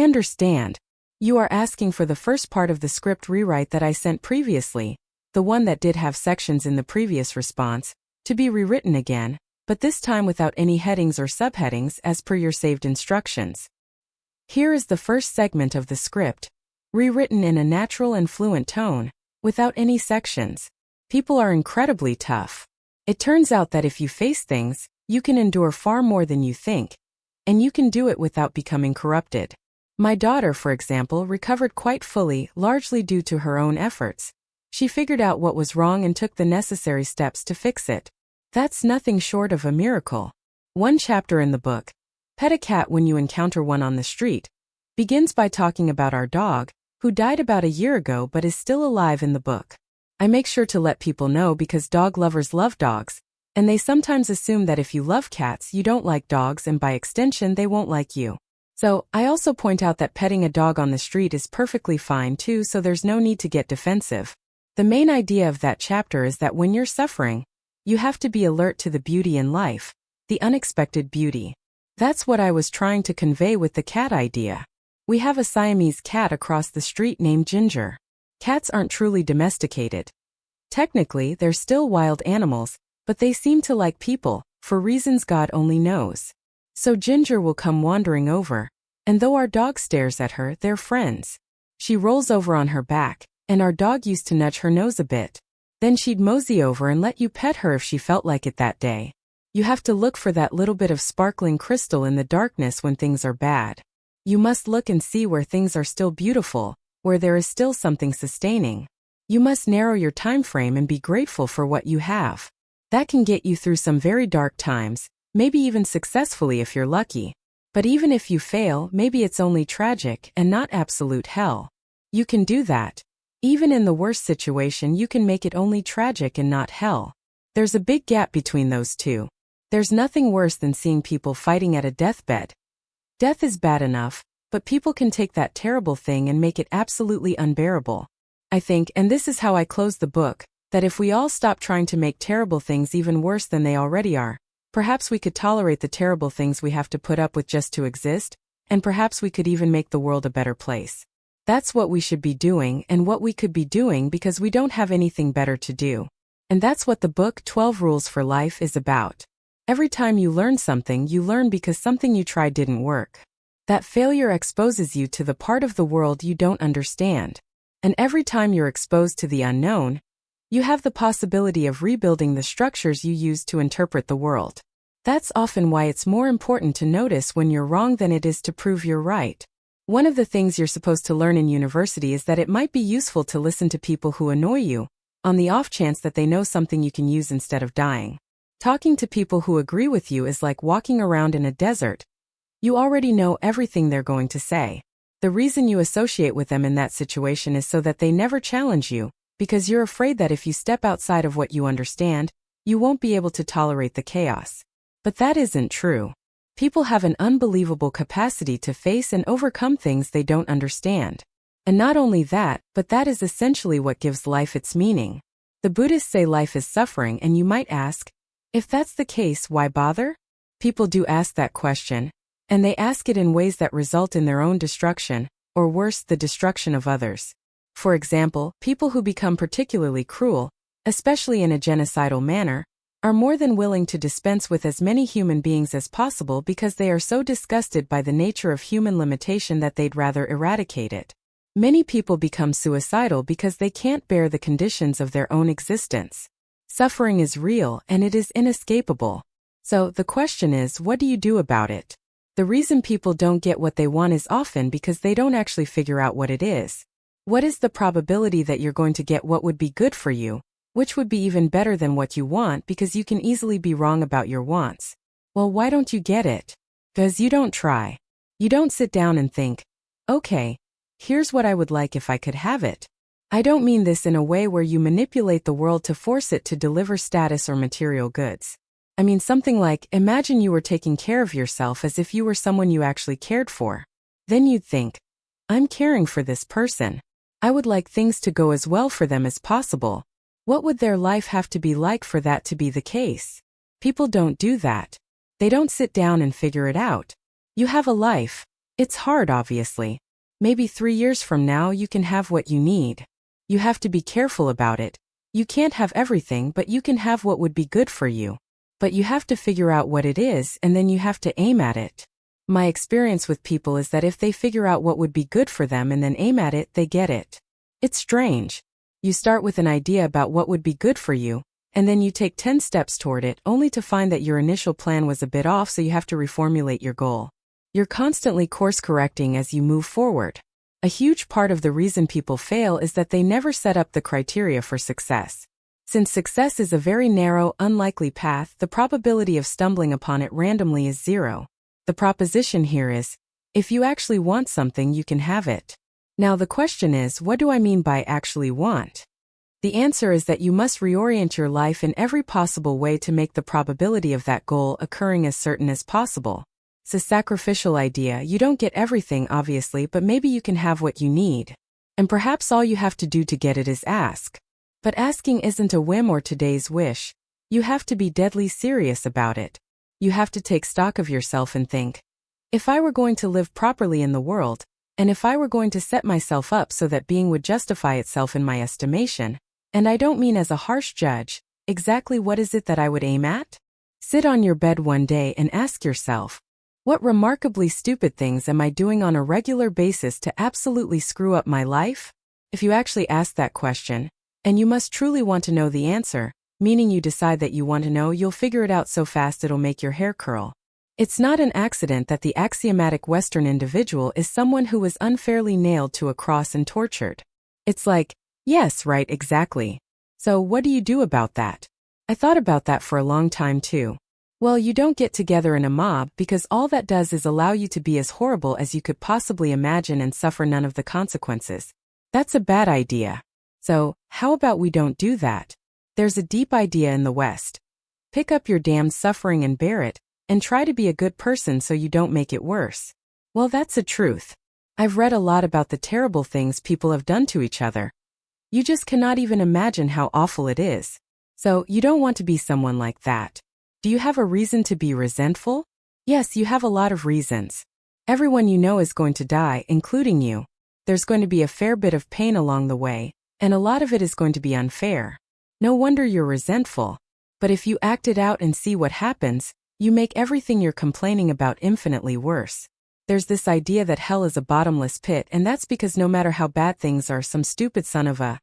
understand. You are asking for the first part of the script rewrite that I sent previously, the one that did have sections in the previous response, to be rewritten again, but this time without any headings or subheadings as per your saved instructions. Here is the first segment of the script, rewritten in a natural and fluent tone, without any sections. People are incredibly tough. It turns out that if you face things, you can endure far more than you think, and you can do it without becoming corrupted. My daughter, for example, recovered quite fully, largely due to her own efforts. She figured out what was wrong and took the necessary steps to fix it. That's nothing short of a miracle. One chapter in the book, Pet a Cat When You Encounter One on the Street, begins by talking about our dog, who died about a year ago but is still alive in the book. I make sure to let people know because dog lovers love dogs, and they sometimes assume that if you love cats you don't like dogs and by extension they won't like you. So, I also point out that petting a dog on the street is perfectly fine too, so there's no need to get defensive. The main idea of that chapter is that when you're suffering, you have to be alert to the beauty in life, the unexpected beauty. That's what I was trying to convey with the cat idea. We have a Siamese cat across the street named Ginger. Cats aren't truly domesticated. Technically, they're still wild animals, but they seem to like people, for reasons God only knows. So Ginger will come wandering over, and though our dog stares at her, they're friends. She rolls over on her back, and our dog used to nudge her nose a bit. Then she'd mosey over and let you pet her if she felt like it that day. You have to look for that little bit of sparkling crystal in the darkness when things are bad. You must look and see where things are still beautiful, where there is still something sustaining. You must narrow your time frame and be grateful for what you have. That can get you through some very dark times, maybe even successfully if you're lucky. But even if you fail, maybe it's only tragic and not absolute hell. You can do that. Even in the worst situation you can make it only tragic and not hell. There's a big gap between those two. There's nothing worse than seeing people fighting at a deathbed. Death is bad enough, but people can take that terrible thing and make it absolutely unbearable. I think, and this is how I close the book, that if we all stop trying to make terrible things even worse than they already are, perhaps we could tolerate the terrible things we have to put up with just to exist, and perhaps we could even make the world a better place. That's what we should be doing and what we could be doing because we don't have anything better to do. And that's what the book 12 Rules for Life is about. Every time you learn something, you learn because something you tried didn't work. That failure exposes you to the part of the world you don't understand. And every time you're exposed to the unknown, you have the possibility of rebuilding the structures you use to interpret the world. That's often why it's more important to notice when you're wrong than it is to prove you're right. One of the things you're supposed to learn in university is that it might be useful to listen to people who annoy you, on the off chance that they know something you can use instead of dying. Talking to people who agree with you is like walking around in a desert. You already know everything they're going to say. The reason you associate with them in that situation is so that they never challenge you, because you're afraid that if you step outside of what you understand, you won't be able to tolerate the chaos. But that isn't true. People have an unbelievable capacity to face and overcome things they don't understand. And not only that, but that is essentially what gives life its meaning. The Buddhists say life is suffering, and you might ask, if that's the case, why bother? People do ask that question, and they ask it in ways that result in their own destruction, or worse, the destruction of others. For example, people who become particularly cruel, especially in a genocidal manner, are more than willing to dispense with as many human beings as possible because they are so disgusted by the nature of human limitation that they'd rather eradicate it. Many people become suicidal because they can't bear the conditions of their own existence. Suffering is real and it is inescapable. So, the question is, what do you do about it? The reason people don't get what they want is often because they don't actually figure out what it is. What is the probability that you're going to get what would be good for you, which would be even better than what you want because you can easily be wrong about your wants? Well, why don't you get it? Because you don't try. You don't sit down and think, okay, here's what I would like if I could have it. I don't mean this in a way where you manipulate the world to force it to deliver status or material goods. I mean something like, imagine you were taking care of yourself as if you were someone you actually cared for. Then you'd think, I'm caring for this person. I would like things to go as well for them as possible. What would their life have to be like for that to be the case? People don't do that. They don't sit down and figure it out. You have a life. It's hard, obviously. Maybe 3 years from now you can have what you need. You have to be careful about it. You can't have everything, but you can have what would be good for you. But you have to figure out what it is, and then you have to aim at it. My experience with people is that if they figure out what would be good for them and then aim at it, they get it. It's strange. You start with an idea about what would be good for you, and then you take 10 steps toward it, only to find that your initial plan was a bit off, so you have to reformulate your goal. You're constantly course-correcting as you move forward. A huge part of the reason people fail is that they never set up the criteria for success. Since success is a very narrow, unlikely path, the probability of stumbling upon it randomly is 0. The proposition here is, if you actually want something, you can have it. Now the question is, what do I mean by actually want? The answer is that you must reorient your life in every possible way to make the probability of that goal occurring as certain as possible. It's a sacrificial idea. You don't get everything, obviously, but maybe you can have what you need. And perhaps all you have to do to get it is ask. But asking isn't a whim or today's wish. You have to be deadly serious about it. You have to take stock of yourself and think, if I were going to live properly in the world, and if I were going to set myself up so that being would justify itself in my estimation, and I don't mean as a harsh judge, exactly what is it that I would aim at? Sit on your bed one day and ask yourself, what remarkably stupid things am I doing on a regular basis to absolutely screw up my life? If you actually ask that question, and you must truly want to know the answer, meaning you decide that you want to know, you'll figure it out so fast it'll make your hair curl. It's not an accident that the axiomatic Western individual is someone who was unfairly nailed to a cross and tortured. It's like, yes, right, exactly. So what do you do about that? I thought about that for a long time too. Well, you don't get together in a mob, because all that does is allow you to be as horrible as you could possibly imagine and suffer none of the consequences. That's a bad idea. So, how about we don't do that? There's a deep idea in the West. Pick up your damn suffering and bear it, and try to be a good person so you don't make it worse. Well, that's a truth. I've read a lot about the terrible things people have done to each other. You just cannot even imagine how awful it is. So, you don't want to be someone like that. Do you have a reason to be resentful? Yes, you have a lot of reasons. Everyone you know is going to die, including you. There's going to be a fair bit of pain along the way, and a lot of it is going to be unfair. No wonder you're resentful. But if you act it out and see what happens, you make everything you're complaining about infinitely worse. There's this idea that hell is a bottomless pit, and that's because no matter how bad things are, some stupid son of a...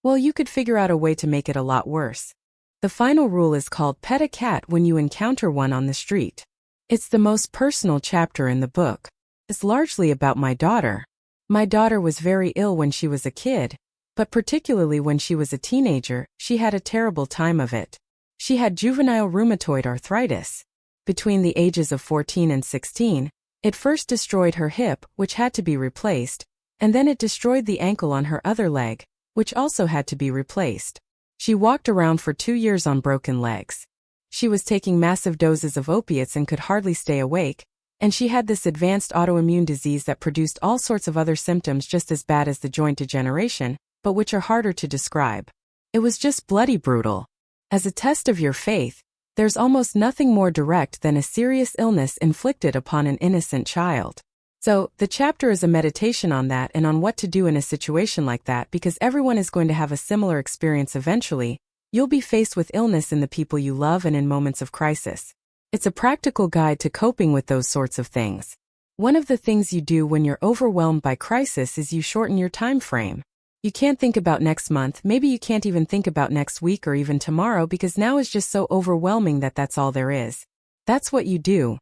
Well, you could figure out a way to make it a lot worse. The final rule is called pet a cat when you encounter one on the street. It's the most personal chapter in the book. It's largely about my daughter. My daughter was very ill when she was a kid, but particularly when she was a teenager, she had a terrible time of it. She had juvenile rheumatoid arthritis. Between the ages of 14 and 16, it first destroyed her hip, which had to be replaced, and then it destroyed the ankle on her other leg, which also had to be replaced. She walked around for 2 years on broken legs. She was taking massive doses of opiates and could hardly stay awake, and she had this advanced autoimmune disease that produced all sorts of other symptoms just as bad as the joint degeneration, but which are harder to describe. It was just bloody brutal. As a test of your faith, there's almost nothing more direct than a serious illness inflicted upon an innocent child. So, the chapter is a meditation on that and on what to do in a situation like that, because everyone is going to have a similar experience eventually. You'll be faced with illness in the people you love and in moments of crisis. It's a practical guide to coping with those sorts of things. One of the things you do when you're overwhelmed by crisis is you shorten your time frame. You can't think about next month, maybe you can't even think about next week or even tomorrow, because now is just so overwhelming that that's all there is. That's what you do.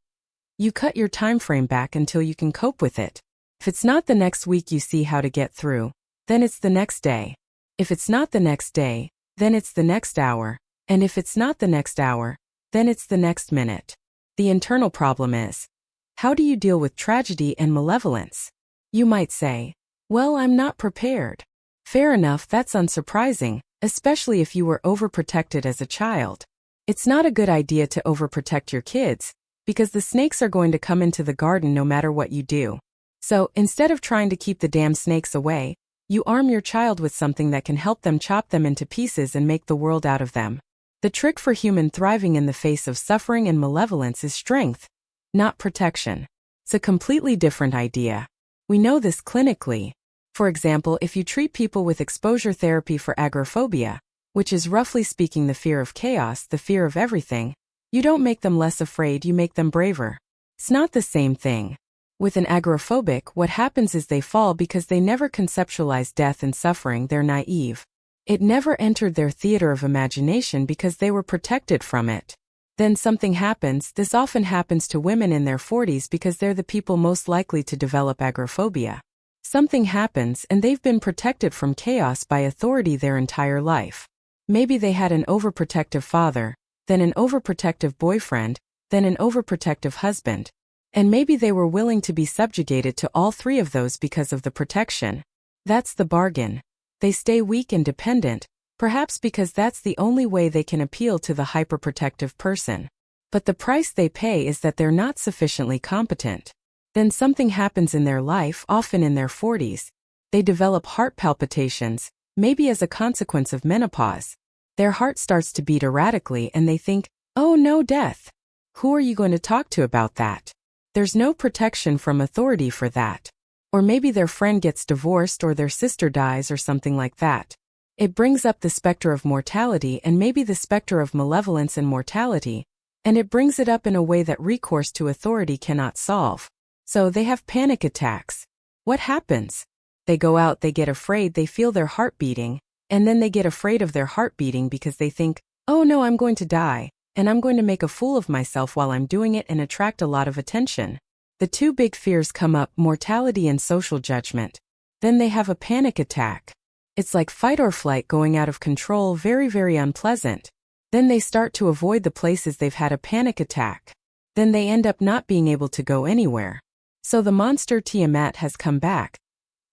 You cut your time frame back until you can cope with it. If it's not the next week, you see how to get through. Then it's the next day. If it's not the next day, then it's the next hour. And if it's not the next hour, then it's the next minute. The internal problem is, how do you deal with tragedy and malevolence? You might say, well, I'm not prepared. Fair enough, that's unsurprising, especially if you were overprotected as a child. It's not a good idea to overprotect your kids, because the snakes are going to come into the garden no matter what you do. So, instead of trying to keep the damn snakes away, you arm your child with something that can help them chop them into pieces and make the world out of them. The trick for human thriving in the face of suffering and malevolence is strength, not protection. It's a completely different idea. We know this clinically. For example, if you treat people with exposure therapy for agoraphobia, which is roughly speaking the fear of chaos, the fear of everything, you don't make them less afraid, you make them braver. It's not the same thing. With an agoraphobic, what happens is they fall because they never conceptualize death and suffering, they're naive. It never entered their theater of imagination because they were protected from it. Then something happens. This often happens to women in their 40s because they're the people most likely to develop agoraphobia. Something happens and they've been protected from chaos by authority their entire life. Maybe they had an overprotective father, then an overprotective boyfriend, then an overprotective husband. And maybe they were willing to be subjugated to all three of those because of the protection. That's the bargain. They stay weak and dependent, perhaps because that's the only way they can appeal to the hyperprotective person. But the price they pay is that they're not sufficiently competent. Then something happens in their life, often in their 40s. They develop heart palpitations, maybe as a consequence of menopause. Their heart starts to beat erratically and they think, oh no, death. Who are you going to talk to about that? There's no protection from authority for that. Or maybe their friend gets divorced or their sister dies or something like that. It brings up the specter of mortality and maybe the specter of malevolence and mortality, and it brings it up in a way that recourse to authority cannot solve. So they have panic attacks. What happens? They go out, they get afraid, they feel their heart beating, and then they get afraid of their heart beating because they think, oh no, I'm going to die, and I'm going to make a fool of myself while I'm doing it and attract a lot of attention. The two big fears come up, mortality and social judgment. Then they have a panic attack. It's like fight or flight going out of control, very, very unpleasant. Then they start to avoid the places they've had a panic attack. Then they end up not being able to go anywhere. So the monster Tiamat has come back.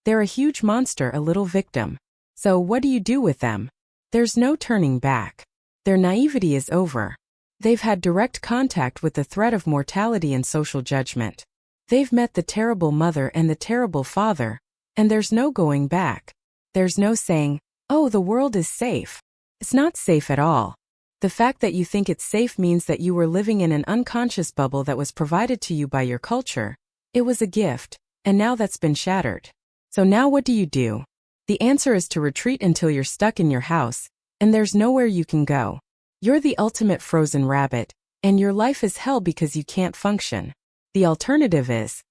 They're a huge monster, a little victim. So what do you do with them? There's no turning back. Their naivety is over. They've had direct contact with the threat of mortality and social judgment. They've met the terrible mother and the terrible father, and there's no going back. There's no saying, oh, the world is safe. It's not safe at all. The fact that you think it's safe means that you were living in an unconscious bubble that was provided to you by your culture. It was a gift, and now that's been shattered. So now what do? The answer is to retreat until you're stuck in your house, and there's nowhere you can go. You're the ultimate frozen rabbit, and your life is hell because you can't function. The alternative is,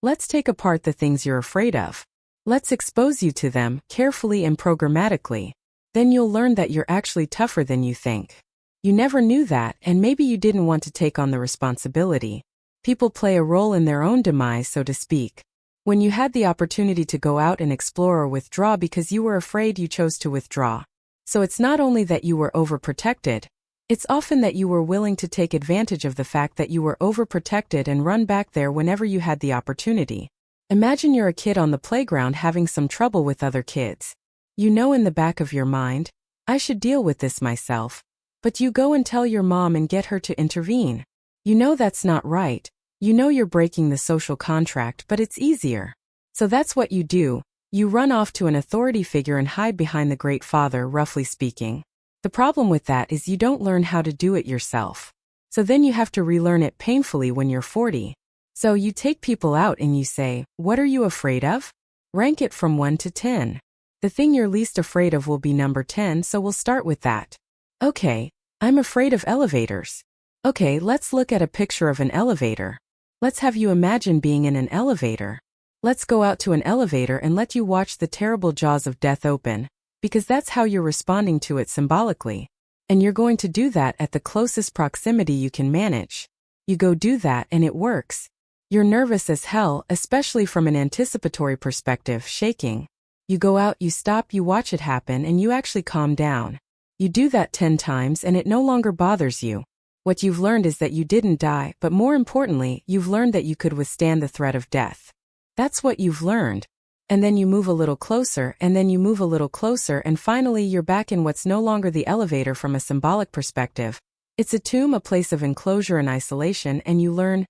let's take apart the things you're afraid of. Let's expose you to them, carefully and programmatically. Then you'll learn that you're actually tougher than you think. You never knew that, and maybe you didn't want to take on the responsibility. People play a role in their own demise, so to speak. When you had the opportunity to go out and explore or withdraw because you were afraid, you chose to withdraw. So it's not only that you were overprotected, it's often that you were willing to take advantage of the fact that you were overprotected and run back there whenever you had the opportunity. Imagine you're a kid on the playground having some trouble with other kids. You know in the back of your mind, I should deal with this myself. But you go and tell your mom and get her to intervene. You know that's not right. You know you're breaking the social contract, but it's easier. So that's what you do. You run off to an authority figure and hide behind the Great Father, roughly speaking. The problem with that is you don't learn how to do it yourself. So then you have to relearn it painfully when you're 40. So you take people out and you say, what are you afraid of? Rank it from 1 to 10. The thing you're least afraid of will be number 10, so we'll start with that. Okay, I'm afraid of elevators. Okay, let's look at a picture of an elevator. Let's have you imagine being in an elevator. Let's go out to an elevator and let you watch the terrible jaws of death open, because that's how you're responding to it symbolically. And you're going to do that at the closest proximity you can manage. You go do that and it works. You're nervous as hell, especially from an anticipatory perspective, shaking. You go out, you stop, you watch it happen, and you actually calm down. You do that 10 times and it no longer bothers you. What you've learned is that you didn't die, but more importantly, you've learned that you could withstand the threat of death. That's what you've learned. And then you move a little closer, and then you move a little closer, and finally you're back in what's no longer the elevator from a symbolic perspective. It's a tomb, a place of enclosure and isolation, and you learn,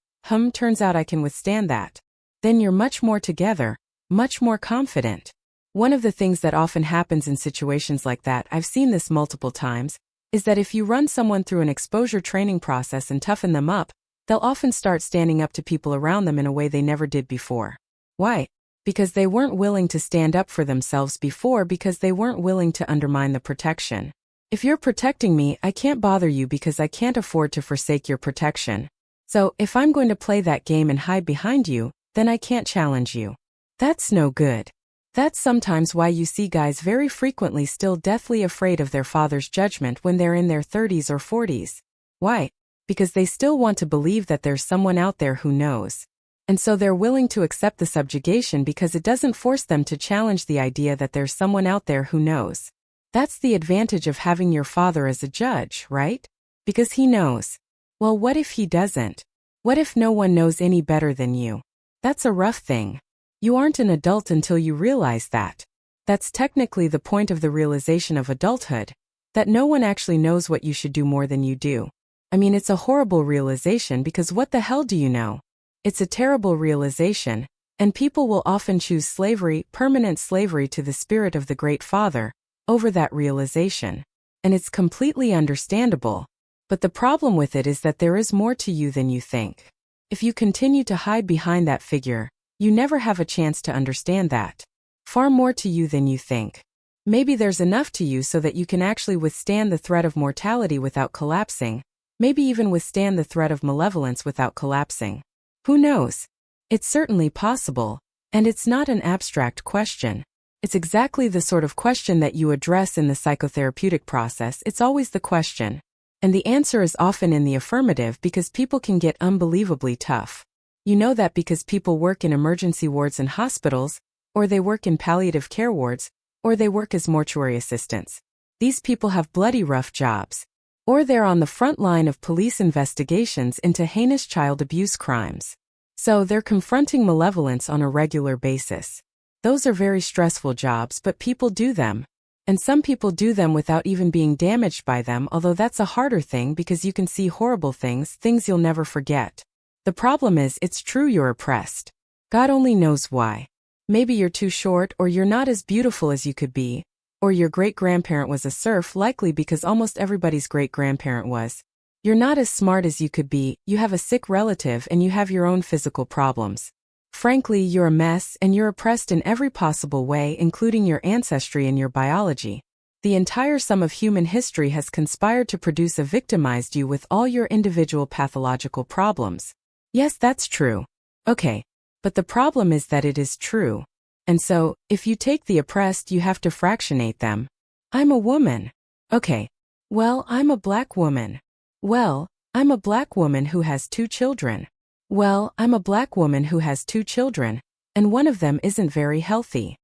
turns out I can withstand that. Then you're much more together, much more confident. One of the things that often happens in situations like that, I've seen this multiple times, is that if you run someone through an exposure training process and toughen them up, they'll often start standing up to people around them in a way they never did before. Why? Because they weren't willing to stand up for themselves before, because they weren't willing to undermine the protection. If you're protecting me, I can't bother you because I can't afford to forsake your protection. So, if I'm going to play that game and hide behind you, then I can't challenge you. That's no good. That's sometimes why you see guys very frequently still deathly afraid of their father's judgment when they're in their 30s or 40s. Why? Because they still want to believe that there's someone out there who knows. And so they're willing to accept the subjugation because it doesn't force them to challenge the idea that there's someone out there who knows. That's the advantage of having your father as a judge, right? Because he knows. Well, what if he doesn't? What if no one knows any better than you? That's a rough thing. You aren't an adult until you realize that. That's technically the point of the realization of adulthood, that no one actually knows what you should do more than you do. I mean, it's a horrible realization because what the hell do you know? It's a terrible realization, and people will often choose slavery, permanent slavery to the spirit of the Great Father, over that realization. And it's completely understandable. But the problem with it is that there is more to you than you think. If you continue to hide behind that figure, you never have a chance to understand that. Far more to you than you think. Maybe there's enough to you so that you can actually withstand the threat of mortality without collapsing, maybe even withstand the threat of malevolence without collapsing. Who knows? It's certainly possible, and it's not an abstract question. It's exactly the sort of question that you address in the psychotherapeutic process. It's always the question. And the answer is often in the affirmative because people can get unbelievably tough. You know that because people work in emergency wards in hospitals, or they work in palliative care wards, or they work as mortuary assistants. These people have bloody rough jobs. Or they're on the front line of police investigations into heinous child abuse crimes. So they're confronting malevolence on a regular basis. Those are very stressful jobs, but people do them. And some people do them without even being damaged by them, although that's a harder thing because you can see horrible things, things you'll never forget. The problem is, it's true you're oppressed. God only knows why. Maybe you're too short, or you're not as beautiful as you could be, or your great-grandparent was a serf, likely because almost everybody's great-grandparent was. You're not as smart as you could be, you have a sick relative, and you have your own physical problems. Frankly, you're a mess, and you're oppressed in every possible way, including your ancestry and your biology. The entire sum of human history has conspired to produce a victimized you with all your individual pathological problems. Yes, that's true. Okay. But the problem is that it is true. And so, if you take the oppressed, you have to fractionate them. I'm a woman. Okay. Well, I'm a black woman. Well, I'm a black woman who has 2 children. Well, I'm a black woman who has 2 children, and one of them isn't very healthy.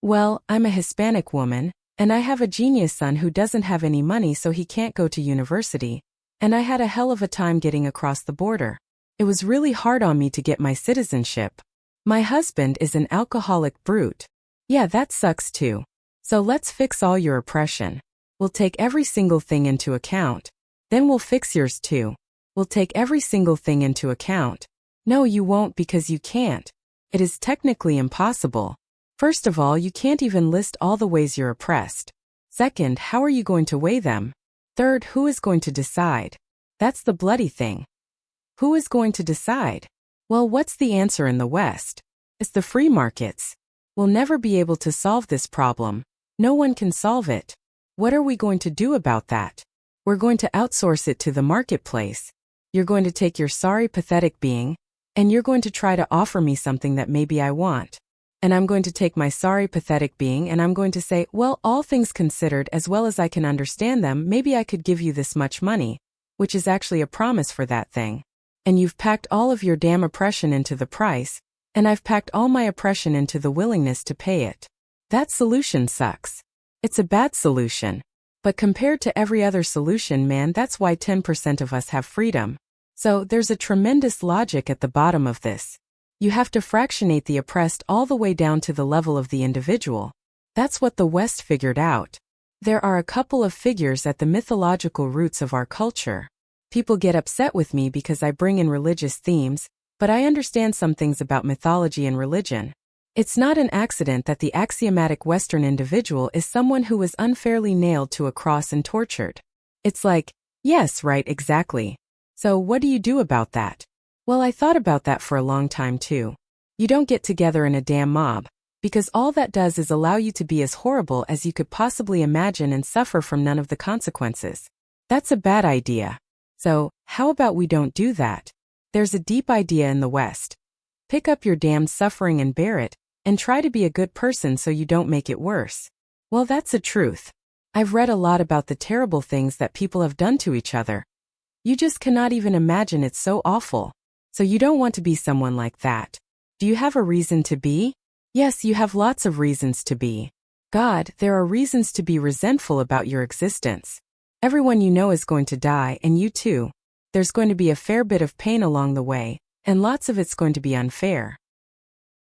Well, I'm a Hispanic woman, and I have a genius son who doesn't have any money so he can't go to university, and I had a hell of a time getting across the border. It was really hard on me to get my citizenship. My husband is an alcoholic brute. Yeah, that sucks too. So let's fix all your oppression. We'll take every single thing into account. Then we'll fix yours too. We'll take every single thing into account. No, you won't because you can't. It is technically impossible. First of all, you can't even list all the ways you're oppressed. Second, how are you going to weigh them? Third, who is going to decide? That's the bloody thing. Who is going to decide? Well, what's the answer in the West? It's the free markets. We'll never be able to solve this problem. No one can solve it. What are we going to do about that? We're going to outsource it to the marketplace. You're going to take your sorry, pathetic being, and you're going to try to offer me something that maybe I want. And I'm going to take my sorry, pathetic being and I'm going to say, well, all things considered, as well as I can understand them, maybe I could give you this much money, which is actually a promise for that thing. And you've packed all of your damn oppression into the price, and I've packed all my oppression into the willingness to pay it. That solution sucks. It's a bad solution. But compared to every other solution, man, that's why 10% of us have freedom. So there's a tremendous logic at the bottom of this. You have to fractionate the oppressed all the way down to the level of the individual. That's what the West figured out. There are a couple of figures at the mythological roots of our culture. People get upset with me because I bring in religious themes, but I understand some things about mythology and religion. It's not an accident that the axiomatic Western individual is someone who was unfairly nailed to a cross and tortured. It's like, yes, right, exactly. So what do you do about that? Well, I thought about that for a long time too. You don't get together in a damn mob, because all that does is allow you to be as horrible as you could possibly imagine and suffer from none of the consequences. That's a bad idea. So, how about we don't do that? There's a deep idea in the West. Pick up your damned suffering and bear it, and try to be a good person so you don't make it worse. Well, that's a truth. I've read a lot about the terrible things that people have done to each other. You just cannot even imagine, it's so awful. So you don't want to be someone like that. Do you have a reason to be? Yes, you have lots of reasons to be. God, there are reasons to be resentful about your existence. Everyone you know is going to die, and you too. There's going to be a fair bit of pain along the way, and lots of it's going to be unfair.